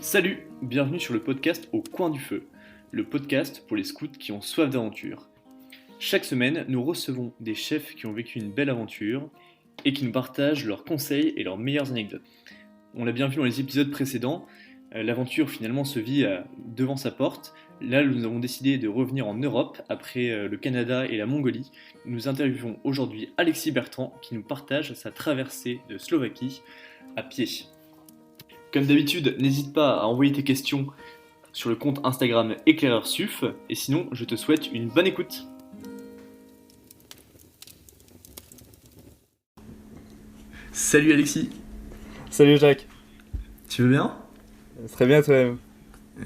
Salut, bienvenue sur le podcast Au coin du feu, le podcast pour les scouts qui ont soif d'aventure. Chaque semaine, nous recevons des chefs qui ont vécu une belle aventure et qui nous partagent leurs conseils et leurs meilleures anecdotes. On l'a bien vu dans les épisodes précédents, l'aventure finalement se vit devant sa porte. Là, nous avons décidé de revenir en Europe après le Canada et la Mongolie. Nous interviewons aujourd'hui Alexis Bertrand qui nous partage sa traversée de Slovaquie à pied. Comme d'habitude, n'hésite pas à envoyer tes questions sur le compte Instagram ÉclaireursSUF, et sinon, je te souhaite une bonne écoute. Salut Alexis. Salut Jacques. Tu vas bien ? Très bien toi-même.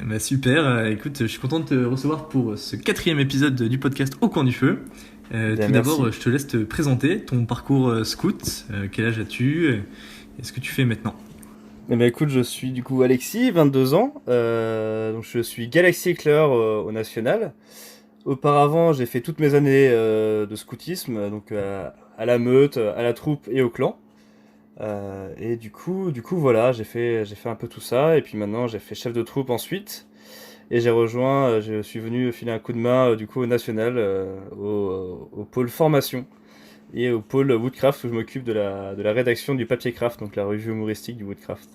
Bah super, écoute, je suis content de te recevoir pour ce 4e épisode du podcast Au coin du feu. Tout d'abord, je te laisse te présenter ton parcours scout. Quel âge as-tu ? Et ce que tu fais maintenant ? Eh ben écoute, je suis du coup Alexis, 22 ans. Donc je suis Galaxy éclaireur au National. Auparavant, j'ai fait toutes mes années de scoutisme, donc à la meute, à la troupe et au clan. Et du coup voilà, j'ai fait un peu tout ça. Et puis maintenant, j'ai fait chef de troupe ensuite. Et je suis venu filer un coup de main du coup au National, au pôle formation. Et au pôle Woodcraft où je m'occupe de la rédaction du papier craft, donc la revue humoristique du Woodcraft.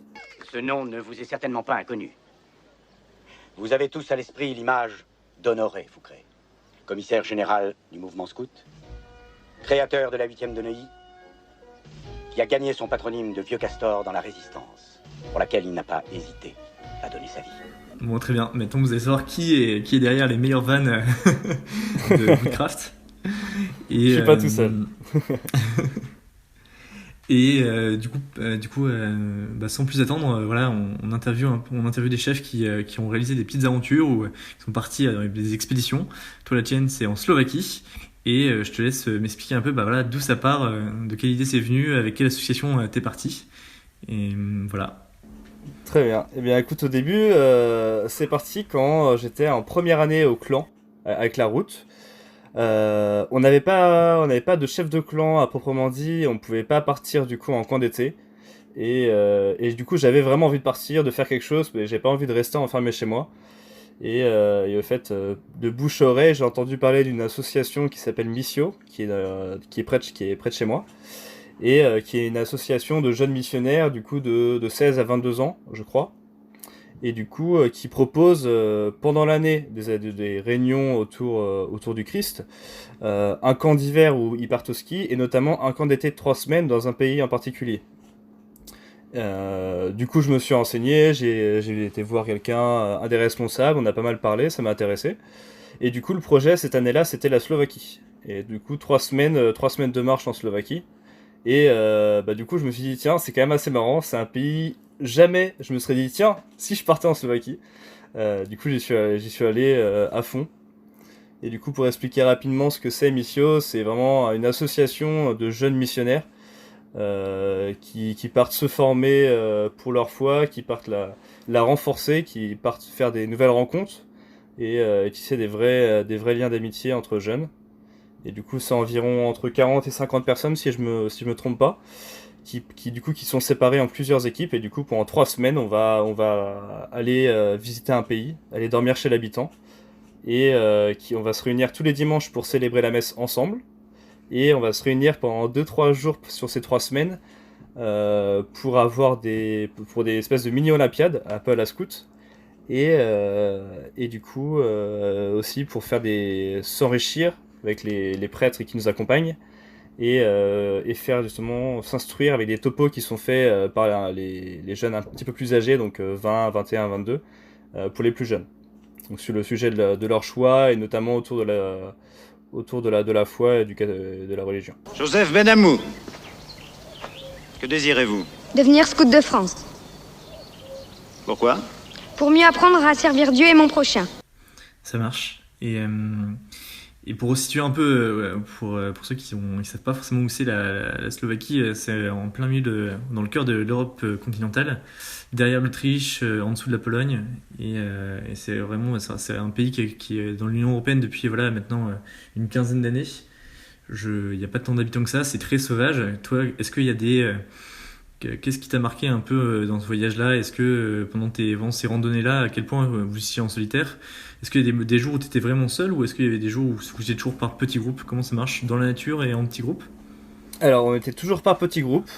Ce nom ne vous est certainement pas inconnu. Vous avez tous à l'esprit l'image d'Honoré Foucret, commissaire général du mouvement scout, créateur de la 8e de Neuilly, qui a gagné son patronyme de Vieux Castor dans la Résistance, pour laquelle il n'a pas hésité à donner sa vie. Bon, très bien. Maintenant, vous allez savoir qui est derrière les meilleures vannes de Woodcraft. Et, je suis pas tout seul. Et sans plus attendre, voilà, on interviewe des chefs qui ont réalisé des petites aventures ou qui sont partis dans des expéditions. Toi, la tienne, c'est en Slovaquie. Et je te laisse m'expliquer un peu d'où ça part, de quelle idée c'est venu, avec quelle association t'es parti. Et voilà. Très bien. Eh bien, écoute, au début, c'est parti quand j'étais en première année au clan, avec la route. On n'avait pas de chef de clan à proprement dit, on pouvait pas partir du coup en camp d'été. Et du coup, j'avais vraiment envie de partir, de faire quelque chose, mais j'ai pas envie de rester enfermé chez moi. Et au fait, de bouche à oreille, j'ai entendu parler d'une association qui s'appelle Missio, qui est près de chez moi. Et qui est une association de jeunes missionnaires, du coup, de 16 à 22 ans, je crois. Et du coup, qui propose pendant l'année des réunions autour du Christ, un camp d'hiver où ils partent au ski, et notamment un camp d'été de 3 semaines dans un pays en particulier. Du coup, je me suis renseigné, j'ai été voir quelqu'un, un des responsables, on a pas mal parlé, ça m'a intéressé. Et du coup, le projet cette année-là, c'était la Slovaquie. Et du coup, 3 semaines de marche en Slovaquie. Et du coup, je me suis dit, tiens, c'est quand même assez marrant, c'est un pays, jamais je me serais dit, tiens, si je partais en Slovaquie. Du coup, j'y suis allé à fond. Et du coup, pour expliquer rapidement ce que c'est Missio, c'est vraiment une association de jeunes missionnaires qui partent se former pour leur foi, qui partent la renforcer, qui partent faire des nouvelles rencontres et tisser des vrais liens d'amitié entre jeunes. Et du coup, c'est environ entre 40 et 50 personnes, si je me trompe pas, qui sont séparées en plusieurs équipes. Et du coup, pendant 3 semaines, on va aller visiter un pays, aller dormir chez l'habitant. Et on va se réunir tous les dimanches pour célébrer la messe ensemble. Et on va se réunir pendant 2-3 jours sur ces 3 semaines pour des espèces de mini-olympiades, un peu à la scout. Et du coup, aussi pour s'enrichir avec les prêtres qui nous accompagnent et faire justement s'instruire avec des topos qui sont faits par les jeunes un petit peu plus âgés, donc 20, 21, 22, pour les plus jeunes. Donc sur le sujet de leur choix et notamment autour de la foi et de la religion. Joseph Benamou, que désirez-vous ? Devenir scout de France. Pourquoi ? Pour mieux apprendre à servir Dieu et mon prochain. Ça marche. Et pour resituer un peu, pour ceux qui savent pas forcément où c'est la Slovaquie, c'est en plein milieu dans le cœur de l'Europe continentale, derrière l'Autriche, en dessous de la Pologne, et c'est vraiment c'est un pays qui est dans l'Union européenne depuis maintenant une quinzaine d'années. Il n'y a pas tant d'habitants que ça, c'est très sauvage. Toi, est-ce qu'il y a Qu'est-ce qui t'a marqué un peu dans ce voyage-là? Est-ce que pendant ces randonnées-là, à quel point vous étiez en solitaire? Est-ce qu'il y a des jours où tu étais vraiment seul ou est-ce qu'il y avait des jours où vous étiez toujours par petits groupes? Comment ça marche dans la nature et en petits groupes? Alors, on était toujours par petits groupes.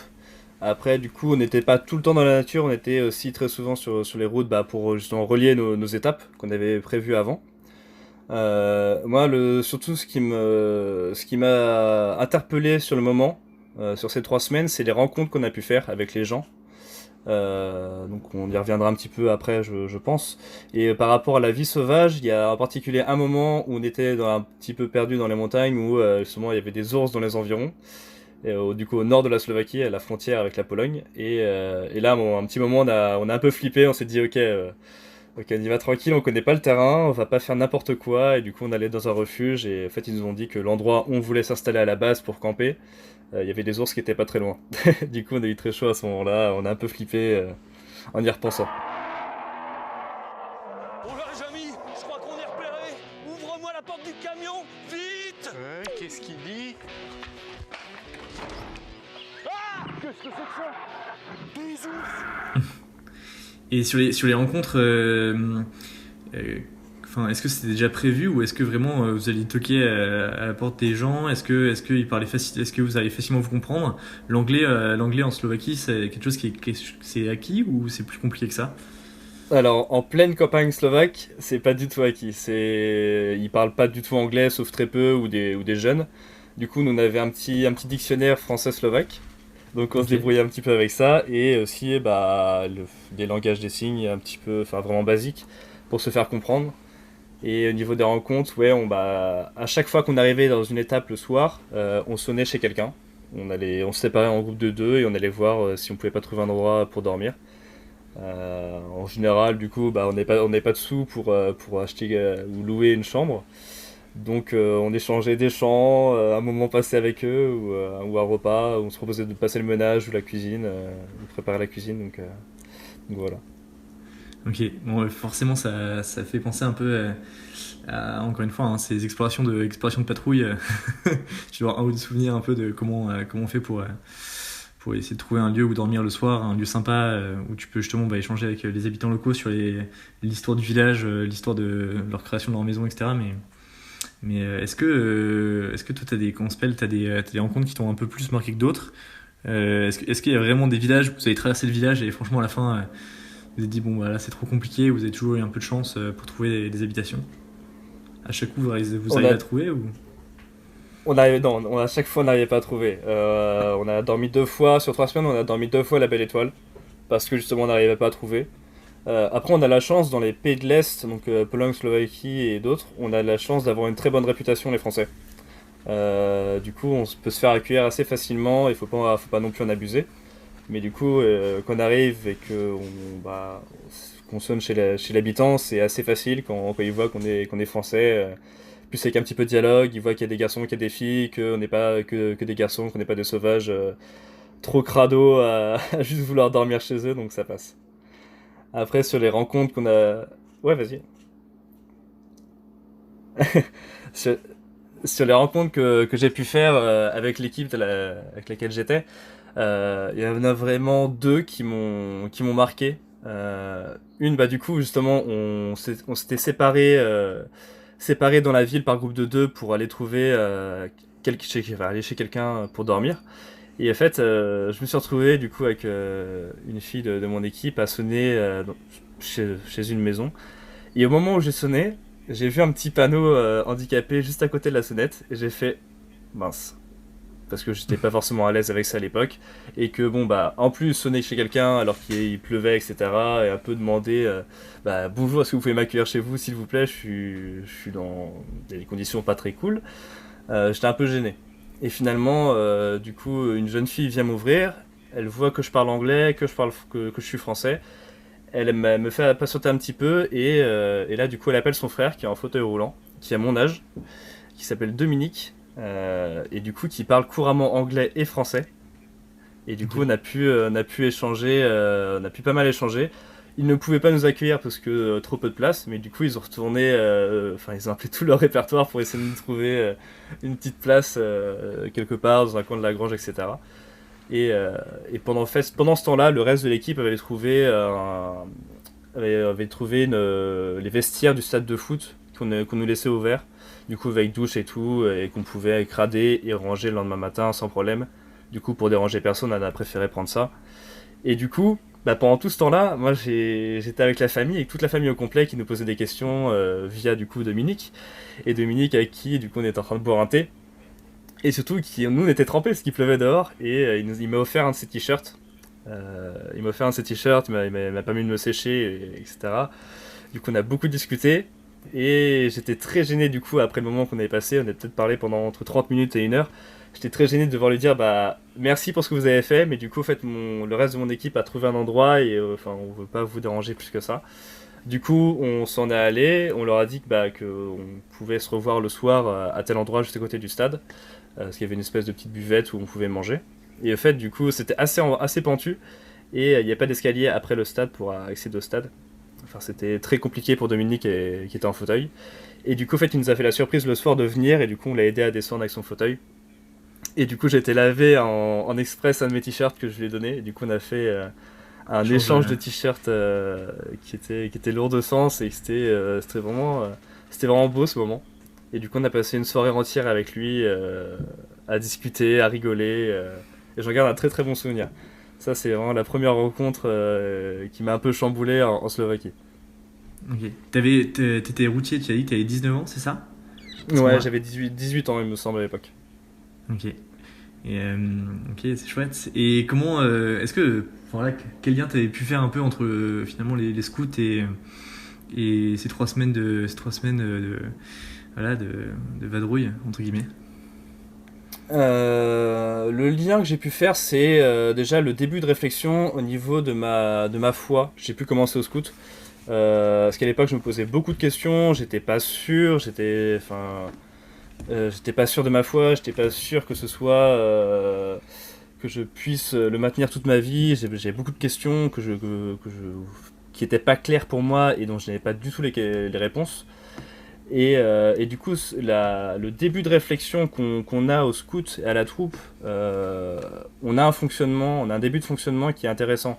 Après, du coup, on n'était pas tout le temps dans la nature, on était aussi très souvent sur les routes pour justement relier nos étapes qu'on avait prévues avant. Moi, surtout ce qui m'a interpellé sur le moment, sur ces 3 semaines, c'est les rencontres qu'on a pu faire avec les gens. Donc on y reviendra un petit peu après, je pense. Et par rapport à la vie sauvage, il y a en particulier un moment où on était un petit peu perdu dans les montagnes, où justement il y avait des ours dans les environs. Du coup au nord de la Slovaquie, à la frontière avec la Pologne. Et là, bon, un petit moment, on a un peu flippé, on s'est dit ok, on y va tranquille, on connaît pas le terrain, on va pas faire n'importe quoi. Et du coup on allait dans un refuge et en fait ils nous ont dit que l'endroit où on voulait s'installer à la base pour camper, il y avait des ours qui étaient pas très loin. Du coup on a eu très chaud à ce moment-là, on a un peu flippé en y repensant. Oh là, Jamy, je crois qu'on est repéré. Ouvre-moi la porte du camion, vite. Qu'est-ce qu'il dit? Ah, qu'est-ce que c'est que ça? Des ours. Et sur les rencontres, est-ce que c'était déjà prévu ou est-ce que vraiment vous alliez toquer à la porte des gens? Est-ce que ils parlaient est-ce que vous allez facilement vous comprendre? L'anglais en Slovaquie, c'est quelque chose c'est acquis ou c'est plus compliqué que ça? Alors, en pleine campagne slovaque, c'est pas du tout acquis. Ils parlent pas du tout anglais, sauf très peu, ou des jeunes. Du coup, nous, on avait un petit dictionnaire français-slovaque. Donc, on se débrouillait un petit peu avec ça. Et aussi, des langages des signes un petit peu, enfin, vraiment basiques, pour se faire comprendre. Et au niveau des rencontres, ouais, à chaque fois qu'on arrivait dans une étape le soir, on sonnait chez quelqu'un. On se séparait en groupe de 2 et on allait voir si on pouvait pas trouver un endroit pour dormir. En général, du coup, on n'est pas de sous pour acheter ou louer une chambre. Donc, on échangeait des chants, un moment passé avec eux, ou un repas, où on se proposait de passer le ménage ou la cuisine, ou préparer la cuisine. Donc voilà. Ok, bon, forcément ça fait penser un peu encore une fois, hein, ces explorations de patrouille. Tu dois avoir un ou deux souvenirs un peu de comment on fait pour essayer de trouver un lieu où dormir le soir, un lieu sympa où tu peux justement échanger avec les habitants locaux sur l'histoire du village, l'histoire de leur création de leur maison, etc. Mais est-ce que toi t'as des rencontres qui t'ont un peu plus marqué que d'autres? Est-ce qu'il y a vraiment des villages où vous avez traversé le village et franchement à la fin vous avez dit bon là c'est trop compliqué, vous avez toujours eu un peu de chance pour trouver des habitations? À chaque coup vous arrivez à trouver ou... À chaque fois on n'arrivait pas à trouver. On a dormi 2 fois, sur 3 semaines on a dormi 2 fois à la Belle Étoile, parce que justement on n'arrivait pas à trouver. Après on a la chance dans les pays de l'Est, donc Pologne, Slovaquie et d'autres, on a la chance d'avoir une très bonne réputation les Français. Du coup on peut se faire accueillir assez facilement, il faut pas non plus en abuser. Mais du coup quand on arrive et qu'on sonne chez l'habitant, c'est assez facile quand il voit qu'on est français. Plus avec un petit peu de dialogue, il voit qu'il y a des garçons, qu'il y a des filles, qu'on n'est pas que des garçons, qu'on n'est pas des sauvages trop crado à juste vouloir dormir chez eux, donc ça passe. Après, sur les rencontres qu'on a... Ouais, vas-y. sur, sur les rencontres que j'ai pu faire avec l'équipe avec laquelle j'étais, il y en a vraiment 2 qui m'ont marqué. Une, du coup, justement, on s'était séparés dans la ville par groupe de 2 pour aller trouver aller chez quelqu'un pour dormir. Et en fait, je me suis retrouvé du coup avec une fille de mon équipe à sonner chez une maison. Et au moment où j'ai sonné, j'ai vu un petit panneau handicapé juste à côté de la sonnette et j'ai fait mince. Parce que j'étais pas forcément à l'aise avec ça à l'époque. Et que en plus sonner chez quelqu'un alors qu'il pleuvait, etc. Et un peu demander bonjour, est-ce que vous pouvez m'accueillir chez vous s'il vous plaît, je suis dans des conditions pas très cool. J'étais un peu gêné. Et finalement, du coup, une jeune fille vient m'ouvrir, elle voit que je parle anglais, que je suis français. Elle me fait patienter un petit peu et là, du coup, elle appelle son frère qui est en fauteuil roulant, qui a mon âge, qui s'appelle Dominique. Et du coup qui parle couramment anglais et français et du coup on a pu échanger, on a pu pas mal échanger. Ils ne pouvaient pas nous accueillir parce que trop peu de place, mais du coup ils ont retourné, ils ont appelé tout leur répertoire pour essayer de nous trouver une petite place quelque part dans un coin de la grange, etc. Et pendant ce temps-là, le reste de l'équipe avait trouvé les vestiaires du stade de foot qu'on nous laissait ouverts, du coup avec douche et tout, et qu'on pouvait crader et ranger le lendemain matin sans problème. Du coup, pour déranger personne, on a préféré prendre ça. Et du coup, pendant tout ce temps-là, moi j'étais avec la famille, avec toute la famille au complet qui nous posait des questions via du coup Dominique. Et Dominique avec qui du coup on était en train de boire un thé. Et surtout, nous on était trempés parce qu'il pleuvait dehors. Et il m'a offert un de ses t-shirts. Il m'a permis de me sécher, etc. Du coup on a beaucoup discuté. Et j'étais très gêné du coup après le moment qu'on avait passé. On a peut-être parlé pendant entre 30 minutes et 1 heure. J'étais très gêné de devoir lui dire merci pour ce que vous avez fait, mais du coup en fait le reste de mon équipe a trouvé un endroit et on veut pas vous déranger plus que ça. Du coup on s'en est allé, on leur a dit qu'on pouvait se revoir le soir à tel endroit juste à côté du stade, parce qu'il y avait une espèce de petite buvette où on pouvait manger. Et en fait du coup c'était assez pentu et il n'y a pas d'escalier après le stade pour accéder au stade. Enfin c'était très compliqué pour Dominique qui était en fauteuil. Et du coup en fait il nous a fait la surprise le soir de venir et du coup on l'a aidé à descendre avec son fauteuil. Et du coup, j'ai été lavé en express un de mes t-shirts que je lui ai donné. Et du coup, on a fait un échange de t-shirts qui était lourd de sens. Et c'était vraiment beau ce moment. Et du coup, on a passé une soirée entière avec lui à discuter, à rigoler. Et j'en garde un très très bon souvenir. Ça, c'est vraiment la première rencontre qui m'a un peu chamboulé en Slovaquie. Ok. T'étais routier, tu as dit que t'avais 19 ans, c'est ça ? Ouais, j'avais 18 ans, il me semble, à l'époque. Ok. Et ok, c'est chouette. Et comment, est-ce que, quel lien t'avais pu faire un peu entre finalement les scouts et ces 3 semaines de vadrouille entre guillemets? Le lien que j'ai pu faire, c'est déjà le début de réflexion au niveau de ma foi. J'ai pu commencer au scout. Parce qu'à l'époque, je me posais beaucoup de questions, j'étais pas sûr, j'étais pas sûr de ma foi, j'étais pas sûr que ce soit que je puisse le maintenir toute ma vie. J'ai beaucoup de questions qui étaient pas claires pour moi et dont je n'avais pas du tout les réponses. Et du coup, le début de réflexion qu'on a au scout et à la troupe, on a un début de fonctionnement qui est intéressant.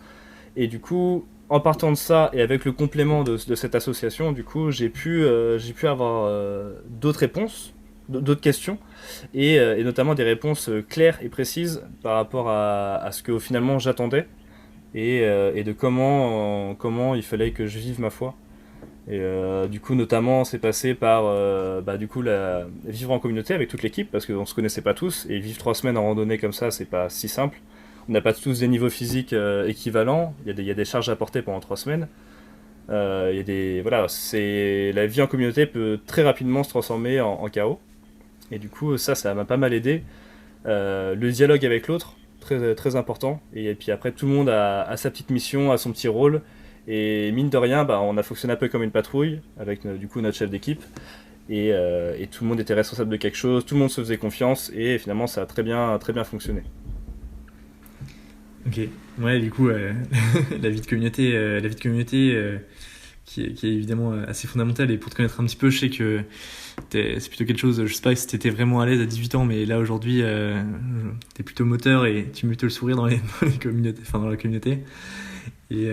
Et du coup, en partant de ça et avec le complément de cette association, du coup, j'ai pu avoir d'autres réponses, d'autres questions, et notamment des réponses claires et précises par rapport à ce que finalement j'attendais et de comment il fallait que je vive ma foi. Et du coup, notamment, c'est passé par vivre en communauté avec toute l'équipe parce qu'on se connaissait pas tous et vivre 3 semaines en randonnée comme ça, c'est pas si simple. On n'a pas tous des niveaux physiques équivalents. Il y a des charges à porter pendant 3 semaines. La vie en communauté peut très rapidement se transformer en chaos. Et du coup, ça m'a pas mal aidé. Le dialogue avec l'autre, très, très important. Et puis après, tout le monde a sa petite mission, a son petit rôle. Et mine de rien, on a fonctionné un peu comme une patrouille avec du coup notre chef d'équipe. Et tout le monde était responsable de quelque chose, tout le monde se faisait confiance. Et finalement, ça a très bien fonctionné. Ok, ouais, du coup, la vie de communauté, qui est évidemment assez fondamentale. Et pour te connaître un petit peu, je sais que c'est plutôt quelque chose, je sais pas si t'étais vraiment à l'aise à 18 ans, mais là aujourd'hui, t'es plutôt moteur et tu mets plutôt le sourire dans les communautés, dans la communauté. Et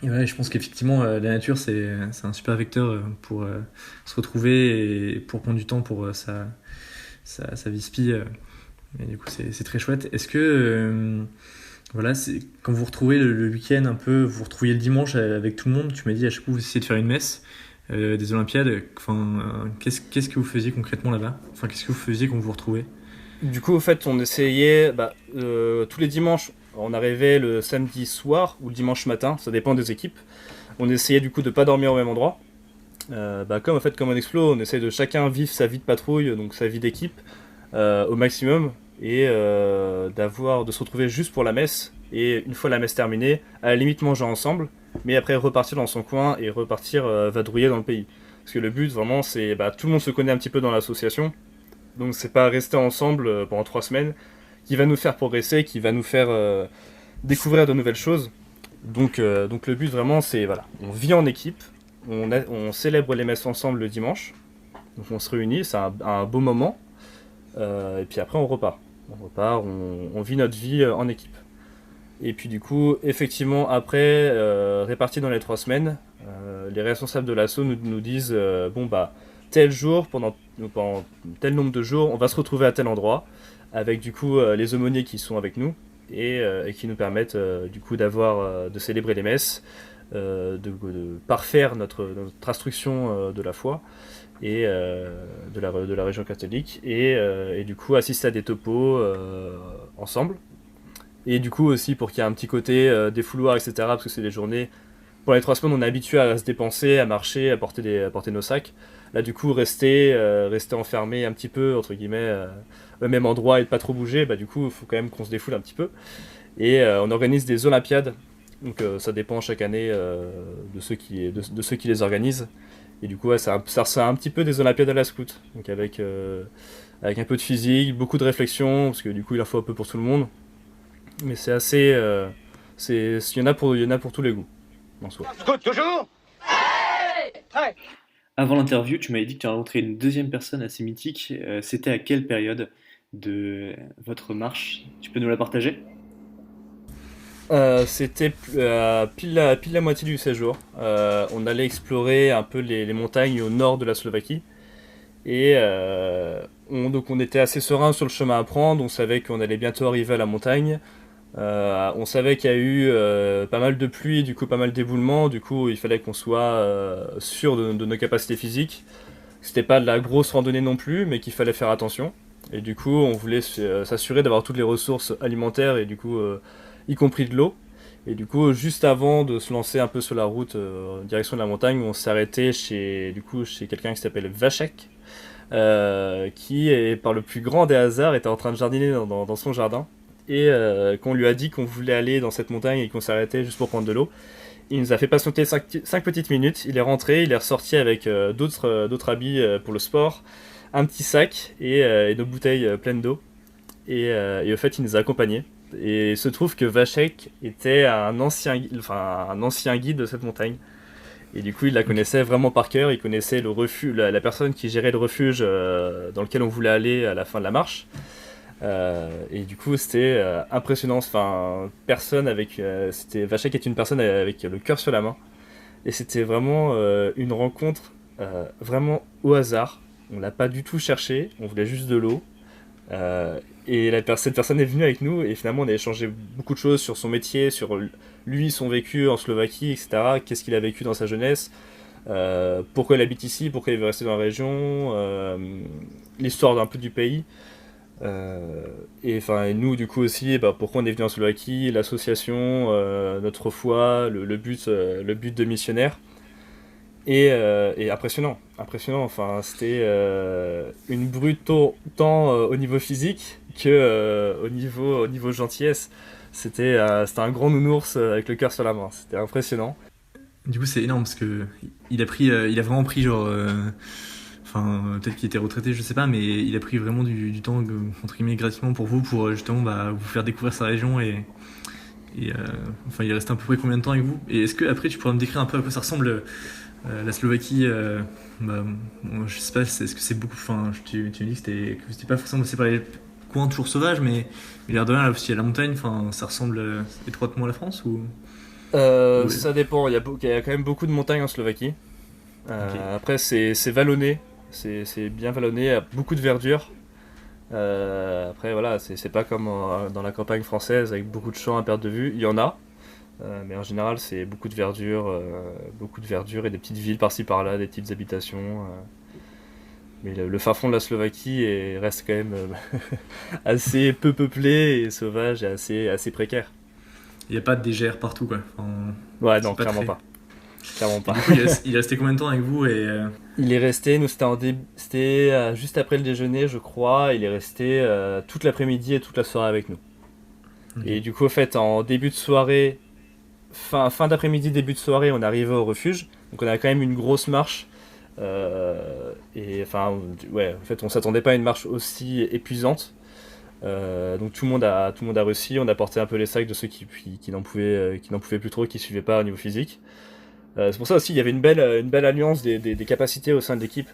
ouais, je pense qu'effectivement, la nature, c'est un super vecteur pour se retrouver et pour prendre du temps pour sa vie spi. Et du coup, c'est très chouette. Est-ce que, quand vous retrouvez le week-end un peu, vous retrouvez le dimanche avec tout le monde, tu m'as dit à chaque fois vous essayez de faire une messe des Olympiades. Qu'est-ce que vous faisiez concrètement là-bas ? Qu'est-ce que vous faisiez quand vous vous retrouvez ? Du coup, au fait, on essayait tous les dimanches. On arrivait le samedi soir ou le dimanche matin, ça dépend des équipes. On essayait du coup de pas dormir au même endroit. Comme en explo, on essaie de chacun vivre sa vie de patrouille, donc sa vie d'équipe. Au maximum et de se retrouver juste pour la messe et une fois la messe terminée à la limite manger ensemble mais après repartir dans son coin et repartir vadrouiller dans le pays parce que le but vraiment c'est tout le monde se connaît un petit peu dans l'association donc c'est pas rester ensemble pendant 3 semaines qui va nous faire progresser, qui va nous faire découvrir de nouvelles choses donc le but vraiment c'est on vit en équipe, on célèbre les messes ensemble le dimanche donc on se réunit, c'est un beau moment. Et puis après on repart. On repart, on vit notre vie en équipe. Et puis du coup, effectivement, après, répartis dans les 3 semaines, les responsables de l'assaut nous disent bon bah tel jour, pendant tel nombre de jours, on va se retrouver à tel endroit, avec du coup les aumôniers qui sont avec nous et qui nous permettent du coup de célébrer les messes, de parfaire notre instruction de la foi et de la région catholique et du coup assister à des topos ensemble. Et du coup aussi pour qu'il y ait un petit côté défouloir, etc. Parce que c'est des journées... Pour les 3 semaines, on est habitué à se dépenser, à marcher, à porter nos sacs. Là, du coup, rester enfermé un petit peu, entre guillemets, au même endroit et de pas trop bouger, bah du coup, il faut quand même qu'on se défoule un petit peu. Et on organise des Olympiades. Donc ça dépend chaque année de ceux qui les organisent. Et du coup, ouais, ça ressemble un petit peu des Olympiades à la scout. Donc avec un peu de physique, beaucoup de réflexion, parce que du coup, il en faut un peu pour tout le monde. Mais c'est assez... il y en a pour tous les goûts, en soi. Scout, toujours? Prêt. Avant l'interview, tu m'avais dit que tu as rencontré une deuxième personne assez mythique. C'était à quelle période de votre marche? Tu peux nous la partager? C'était pile la moitié du séjour. On allait explorer un peu les montagnes au nord de la Slovaquie. Et donc on était assez serein sur le chemin à prendre. On savait qu'on allait bientôt arriver à la montagne. On savait qu'il y a eu pas mal de pluie, du coup pas mal d'éboulements, du coup il fallait qu'on soit sûr de nos capacités physiques. C'était pas de la grosse randonnée non plus, mais qu'il fallait faire attention. Et du coup on voulait s'assurer d'avoir toutes les ressources alimentaires et du coup y compris de l'eau. Et du coup juste avant de se lancer un peu sur la route en direction de la montagne, on s'est arrêté chez quelqu'un qui s'appelle Vachek, qui par le plus grand des hasards était en train de jardiner dans son jardin. Et qu'on lui a dit qu'on voulait aller dans cette montagne et qu'on s'arrêtait juste pour prendre de l'eau. Il nous a fait patienter 5 petites minutes, il est rentré, il est ressorti avec d'autres habits pour le sport, un petit sac et nos bouteilles pleines d'eau. Et au fait, il nous a accompagnés. Et il se trouve que Vachek était un ancien guide de cette montagne. Et du coup, il la connaissait vraiment par cœur, il connaissait le refuge, la personne qui gérait le refuge dans lequel on voulait aller à la fin de la marche. Et du coup c'était impressionnant, enfin Vachek est une personne avec le cœur sur la main et c'était vraiment une rencontre vraiment au hasard. On l'a pas du tout cherché, on voulait juste de l'eau et cette personne est venue avec nous et finalement on a échangé beaucoup de choses sur son métier, sur lui, son vécu en Slovaquie, etc. Qu'est-ce qu'il a vécu dans sa jeunesse, pourquoi il habite ici, pourquoi il veut rester dans la région, l'histoire d'un peu du pays. Et nous du coup aussi pourquoi on est venu en Slovaquie, l'association, notre foi, le but de missionnaire et impressionnant, enfin c'était une brute tant au niveau physique que au niveau gentillesse. C'était un grand nounours avec le cœur sur la main, c'était impressionnant. Du coup, c'est énorme parce que il a vraiment pris genre... Enfin, peut-être qu'il était retraité, je sais pas, mais il a pris vraiment du temps, entre guillemets, gratuitement pour vous, pour justement vous faire découvrir sa région et il est resté à peu près combien de temps avec vous? Et est-ce que après tu pourrais me décrire un peu à quoi ça ressemble la Slovaquie? Je sais pas, est-ce que c'est beaucoup, enfin, tu me dis que c'était pas forcément séparé les coins toujours sauvages, mais l'air de rien, là aussi, il y a la montagne, enfin, ça ressemble étroitement à la France ou... Ouais. Ça dépend, il y a quand même beaucoup de montagnes en Slovaquie. Okay. Après c'est vallonné. C'est bien vallonné, il y a beaucoup de verdure. Après voilà, c'est pas comme dans la campagne française avec beaucoup de champs à perte de vue. Il y en a, mais en général c'est beaucoup de verdure et des petites villes par-ci par-là, des petites habitations. Mais le fin fond de la Slovaquie reste quand même assez peu peuplé et sauvage et assez précaire. Il n'y a pas de DGR partout quoi. Ouais, non, clairement pas. Clairement pas. Du coup, il est resté combien de temps avec vous Il est resté, nous c'était juste après le déjeuner je crois, il est resté toute l'après-midi et toute la soirée avec nous. Okay. Et du coup en fait en début de soirée, fin d'après-midi, début de soirée on est arrivé au refuge, donc on a quand même une grosse marche et enfin ouais en fait on s'attendait pas à une marche aussi épuisante. Donc tout le monde a réussi, on a porté un peu les sacs de ceux qui n'en pouvaient plus trop, qui suivaient pas au niveau physique. C'est pour ça aussi il y avait une belle alliance des capacités au sein de l'équipe.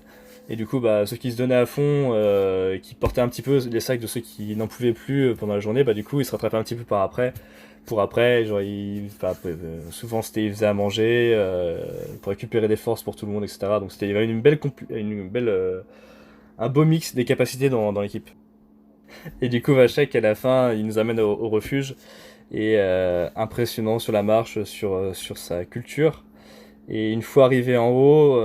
Et du coup, ceux qui se donnaient à fond, qui portaient un petit peu les sacs de ceux qui n'en pouvaient plus pendant la journée, du coup, ils se rattrapaient un petit peu pour après, genre, souvent ils faisaient à manger, pour récupérer des forces pour tout le monde, etc. Donc il y avait un beau mix des capacités dans l'équipe. Et du coup, Vachek, à la fin, il nous amène au refuge, et impressionnant sur la marche, sur sa culture. Et une fois arrivé en haut,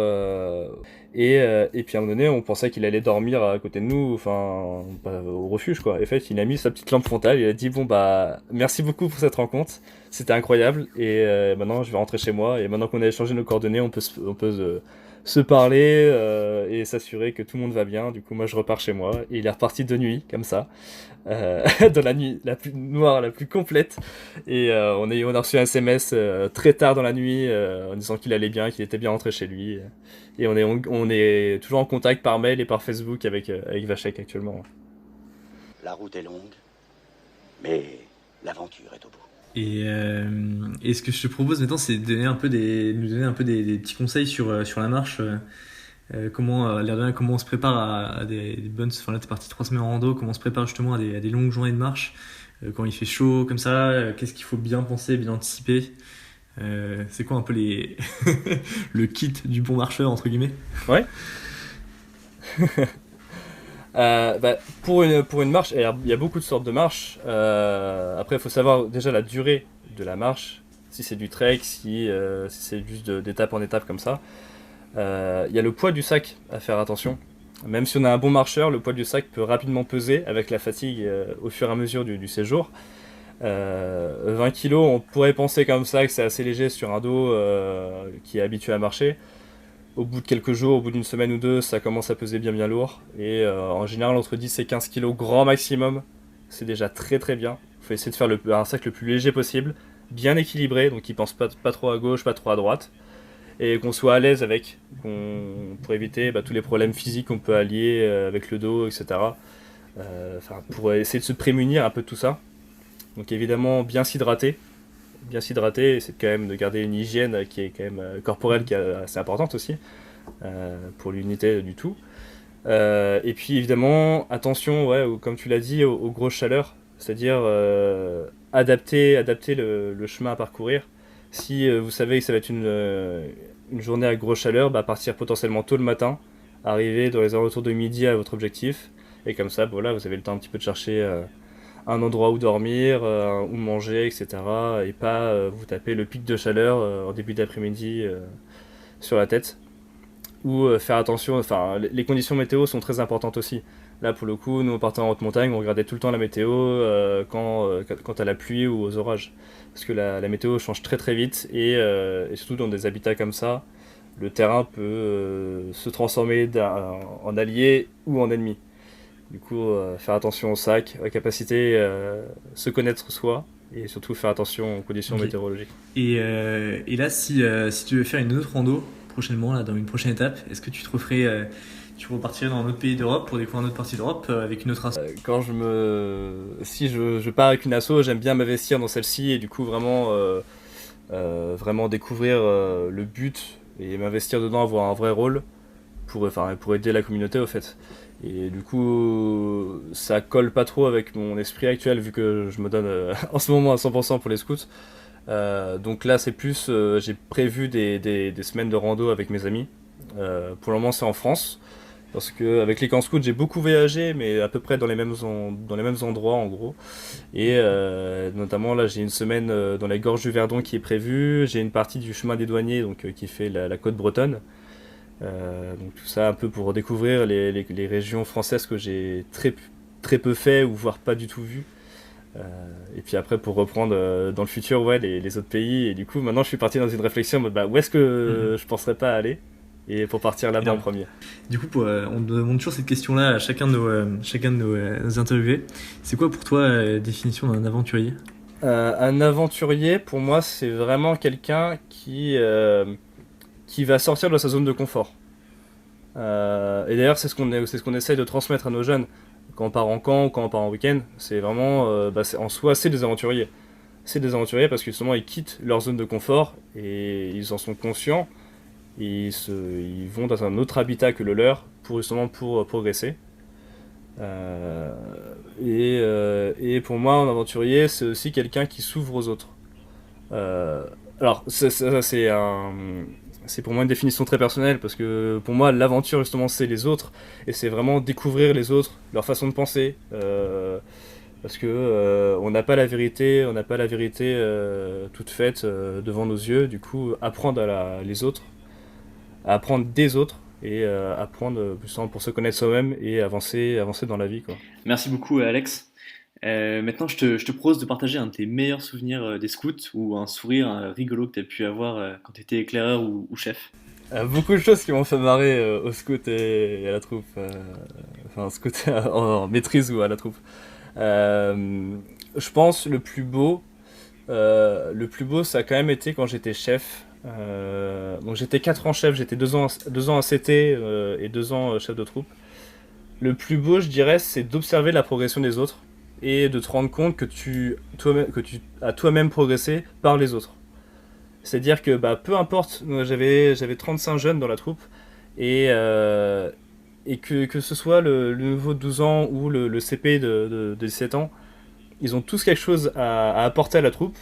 et puis à un moment donné, on pensait qu'il allait dormir à côté de nous, enfin, au refuge, quoi. Et en fait, il a mis sa petite lampe frontale, il a dit, bon, merci beaucoup pour cette rencontre, c'était incroyable, et maintenant, je vais rentrer chez moi, et maintenant qu'on a échangé nos coordonnées, on peut se parler, et s'assurer que tout le monde va bien. Du coup, moi, je repars chez moi, et il est reparti de nuit, comme ça, dans la nuit la plus noire, la plus complète. Et on a reçu un SMS très tard dans la nuit, en disant qu'il allait bien, qu'il était bien rentré chez lui. Et on est toujours en contact par mail et par Facebook avec Vachek actuellement. La route est longue, mais l'aventure est au bout. Et ce que je te propose maintenant, c'est de nous donner un peu des petits conseils sur la marche. Comment on se prépare à des bonnes. Enfin là, t'es parti 3 semaines en rando. Comment on se prépare justement à des longues journées de marche quand il fait chaud comme ça. Qu'est-ce qu'il faut bien penser, bien anticiper. C'est quoi un peu le kit du bon marcheur entre guillemets? Ouais. Pour une marche, il y a beaucoup de sortes de marches. Après, il faut savoir déjà la durée de la marche. Si c'est du trek, si c'est juste d'étape en étape comme ça. Il y a le poids du sac à faire attention. Même si on a un bon marcheur, le poids du sac peut rapidement peser avec la fatigue au fur et à mesure du séjour. 20 kg, on pourrait penser comme ça que c'est assez léger sur un dos qui est habitué à marcher. Au bout de quelques jours, au bout d'une semaine ou deux, ça commence à peser bien lourd. Et en général, entre 10 et 15 kg grand maximum, c'est déjà très très bien. Il faut essayer de faire un sac le plus léger possible, bien équilibré, donc qui pense pas trop à gauche, pas trop à droite. Et qu'on soit à l'aise avec, pour éviter tous les problèmes physiques qu'on peut allier avec le dos, etc. Pour essayer de se prémunir un peu de tout ça. Donc évidemment, bien s'hydrater, c'est quand même de garder une hygiène qui est quand même corporelle, qui est assez importante aussi, pour l'unité du tout. Et puis évidemment, attention, comme tu l'as dit, aux grosses chaleurs, c'est-à-dire adapter le chemin à parcourir. Si vous savez que ça va être une journée à grosse chaleur, partir potentiellement tôt le matin, arriver dans les alentours de midi à votre objectif, et comme ça, vous avez le temps un petit peu de chercher un endroit où dormir, où manger, etc. Et pas vous taper le pic de chaleur en début d'après-midi sur la tête. Ou faire attention, les conditions météo sont très importantes aussi. Là, pour le coup, nous, on partait en haute montagne, on regardait tout le temps la météo quand à la pluie ou aux orages. Parce que la météo change très très vite, et surtout dans des habitats comme ça, le terrain peut se transformer en allié ou en ennemi. Du coup, faire attention au sac, à la capacité se connaître soi, et surtout faire attention aux conditions météorologiques. Et là, si tu veux faire une autre rando prochainement, là, dans une prochaine étape, est-ce que tu te referais... tu repartirais dans un autre pays d'Europe pour découvrir une autre partie d'Europe avec une autre asso? Si je pars avec une asso, j'aime bien m'investir dans celle-ci, et du coup vraiment découvrir le but et m'investir dedans, avoir un vrai rôle pour aider la communauté au fait. Et du coup, ça colle pas trop avec mon esprit actuel, vu que je me donne en ce moment à 100% pour les scouts. Donc là, c'est plus, j'ai prévu des semaines de rando avec mes amis. Pour le moment, c'est en France. Parce que avec les camps scouts, j'ai beaucoup voyagé, mais à peu près dans les mêmes endroits en gros. Et notamment là, j'ai une semaine dans la gorge du Verdon qui est prévue. J'ai une partie du chemin des douaniers, donc qui fait la côte bretonne. Donc tout ça un peu pour découvrir les régions françaises que j'ai très peu fait, ou voire pas du tout vu. Et puis après, pour reprendre dans le futur, les autres pays. Et du coup, maintenant, je suis parti dans une réflexion en mode où est-ce que je penserais pas aller, et pour partir là-bas en premier. Du coup, on demande toujours cette question-là à chacun de nos interviewés. C'est quoi pour toi la définition d'un aventurier? Un aventurier, pour moi, c'est vraiment quelqu'un qui va sortir de sa zone de confort. Et d'ailleurs, c'est ce qu'on essaye de transmettre à nos jeunes quand on part en camp ou quand on part en week-end. C'est vraiment, en soi, c'est des aventuriers. C'est des aventuriers parce que justement, ils quittent leur zone de confort et ils en sont conscients. Ils vont dans un autre habitat que le leur pour progresser. Et pour moi, un aventurier, c'est aussi quelqu'un qui s'ouvre aux autres. Alors, c'est pour moi une définition très personnelle, parce que pour moi, l'aventure, justement, c'est les autres, et c'est vraiment découvrir les autres, leur façon de penser. Parce que on n'a pas la vérité, toute faite devant nos yeux. Du coup, apprendre les autres, à apprendre des autres, et apprendre justement pour se connaître soi-même et avancer dans la vie, quoi. Merci beaucoup Alex. Maintenant, je te propose de partager un de tes meilleurs souvenirs des scouts ou un sourire rigolo que tu as pu avoir quand tu étais éclaireur ou chef. Beaucoup de choses qui m'ont fait marrer au scout et à la troupe. Enfin, scout en maîtrise ou à la troupe. Je pense le plus beau, ça a quand même été quand j'étais chef. Donc j'étais 4 ans chef, j'étais 2 ans à CT et 2 ans chef de troupe. Le plus beau, je dirais, c'est d'observer la progression des autres et de te rendre compte que tu as toi-même progressé par les autres. C'est-à-dire que peu importe, moi, j'avais 35 jeunes dans la troupe et que ce soit le nouveau de 12 ans ou le CP de 17 ans, ils ont tous quelque chose à apporter à la troupe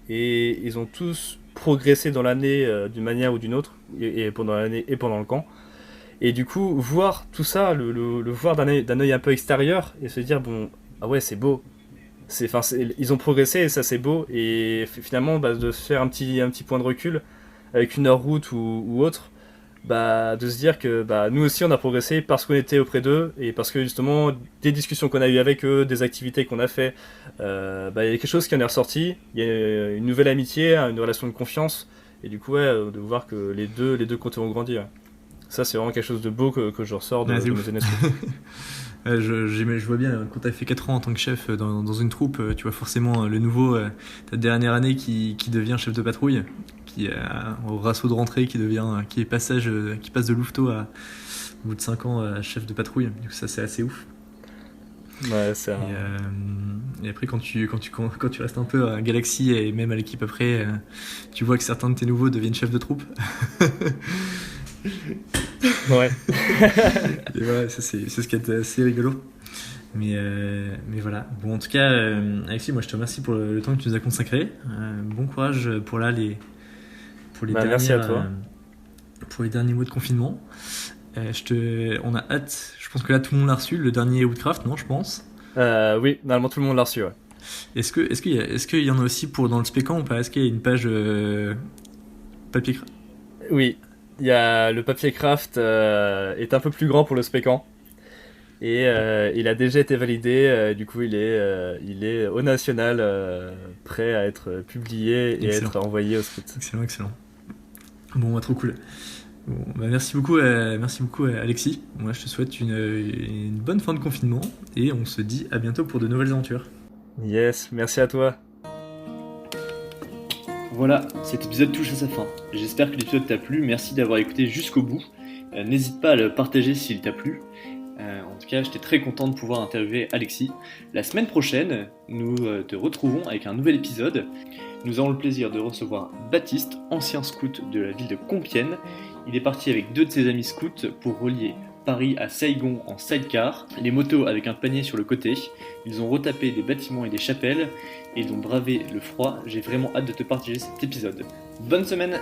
et ils ont tous progressé dans l'année d'une manière ou d'une autre et pendant l'année et pendant le camp. Et du coup, voir tout ça, le voir d'un œil un peu extérieur et se dire bon, ah ouais, c'est beau. Ils ont progressé et ça c'est beau. Et finalement, de se faire un petit point de recul avec une heure route ou autre, de se dire que nous aussi on a progressé parce qu'on était auprès d'eux et parce que justement des discussions qu'on a eues avec eux, des activités qu'on a fait, il y a quelque chose qui en est ressorti. Il y a une nouvelle amitié, une relation de confiance et du coup de voir que les deux côtés ont grandi. Ouais. Ça, c'est vraiment quelque chose de beau que je ressors de mes années. Je vois bien, quand tu as fait 4 ans en tant que chef dans une troupe, tu vois forcément le nouveau, ta dernière année qui devient chef de patrouille, qui au rassaut de rentrée, qui passe de louveteau au bout de 5 ans à chef de patrouille. Donc ça, c'est assez ouf. Ouais, et après, quand tu restes un peu à Galaxy et même à l'équipe après, tu vois que certains de tes nouveaux deviennent chefs de troupe. Ouais. Et voilà, ça c'est ce qui est assez rigolo. Mais voilà. Bon, en tout cas, Alexis, moi je te remercie pour le temps que tu nous as consacré. Bon courage pour merci à toi. Pour les derniers mois de confinement. On a hâte. Je pense que là tout le monde l'a reçu, le dernier Woodcraft, non, je pense. Oui, normalement tout le monde l'a reçu. Ouais. Est-ce qu'il y en a aussi dans le Spécan ou pas? Est-ce qu'il y a une page papier craft? Oui. Il y a le papier craft est un peu plus grand pour le Spécan et il a déjà été validé. Du coup, il est au national, prêt à être publié et à être envoyé au scout. Excellent. Bon, trop cool. Bon, merci beaucoup, Alexis. Moi, je te souhaite une bonne fin de confinement et on se dit à bientôt pour de nouvelles aventures. Yes, merci à toi. Voilà, cet épisode touche à sa fin. J'espère que l'épisode t'a plu, merci d'avoir écouté jusqu'au bout. N'hésite pas à le partager s'il t'a plu. En tout cas, j'étais très content de pouvoir interviewer Alexis. La semaine prochaine, nous te retrouvons avec un nouvel épisode. Nous avons le plaisir de recevoir Baptiste, ancien scout de la ville de Compiègne. Il est parti avec 2 de ses amis scouts pour relier Paris à Saigon en sidecar, les motos avec un panier sur le côté. Ils ont retapé des bâtiments et des chapelles et ils ont bravé le froid. J'ai vraiment hâte de te partager cet épisode. Bonne semaine!